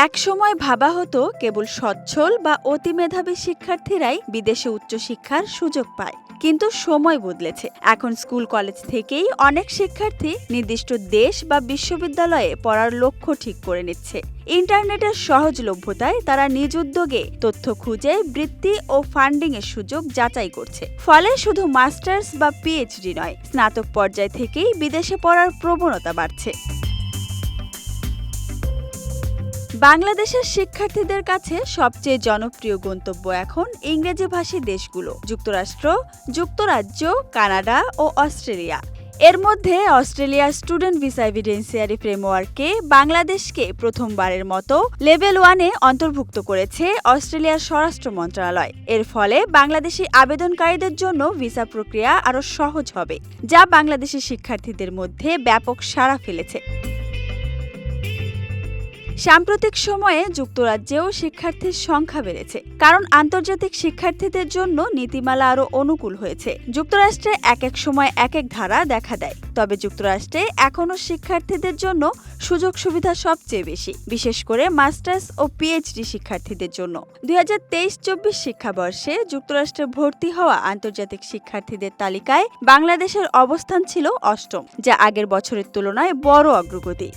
একসময় ভাবা হতো কেবল সচ্ছল বা অতি মেধাবী শিক্ষার্থীরাই বিদেশে উচ্চশিক্ষার সুযোগ পায়, কিন্তু সময় বদলেছে। এখন স্কুল কলেজ থেকেই অনেক শিক্ষার্থী নির্দিষ্ট দেশ বা বিশ্ববিদ্যালয়ে পড়ার লক্ষ্য ঠিক করে নিচ্ছে। ইন্টারনেটের সহজলভ্যতায় তারা নিজ উদ্যোগে তথ্য খুঁজে বৃত্তি ও ফান্ডিং এর সুযোগ যাচাই করছে। ফলে শুধু মাস্টার্স বা পিএইচডি নয়, স্নাতক পর্যায় থেকেই বিদেশে পড়ার প্রবণতা বাড়ছে। বাংলাদেশের শিক্ষার্থীদের কাছে সবচেয়ে জনপ্রিয় গন্তব্য এখন ইংরেজিভাষী দেশগুলো, যুক্তরাষ্ট্র, যুক্তরাজ্য, কানাডা ও অস্ট্রেলিয়া। এর মধ্যে অস্ট্রেলিয়ার স্টুডেন্ট ভিসা এভিডেন্সিয়ারি ফ্রেমওয়ার্কে বাংলাদেশকে প্রথমবারের মতো লেভেল 1-এ অন্তর্ভুক্ত করেছে অস্ট্রেলিয়ার স্বরাষ্ট্র মন্ত্রণালয়। এর ফলে বাংলাদেশি আবেদনকারীদের জন্য ভিসা প্রক্রিয়া আরও সহজ হবে, যা বাংলাদেশি শিক্ষার্থীদের মধ্যে ব্যাপক সাড়া ফেলেছে। সাম্প্রতিক সময়ে যুক্তরাজ্যেও শিক্ষার্থীর সংখ্যা বেড়েছে, কারণ আন্তর্জাতিক শিক্ষার্থীদের জন্য নীতিমালা আরও অনুকূল হয়েছে। যুক্তরাষ্ট্রে এক সময় এক ধারা দেখা দেয়, তবে যুক্তরাষ্ট্রে এখনও শিক্ষার্থীদের জন্য সুযোগ সুবিধা সবচেয়ে বেশি, বিশেষ করে মাস্টার্স ও পিএইচডি শিক্ষার্থীদের জন্য। 2023-24 শিক্ষাবর্ষে যুক্তরাষ্ট্রে ভর্তি হওয়া আন্তর্জাতিক শিক্ষার্থীদের তালিকায় বাংলাদেশের অবস্থান ছিল 8ম, যা আগের বছরের তুলনায় বড় অগ্রগতি।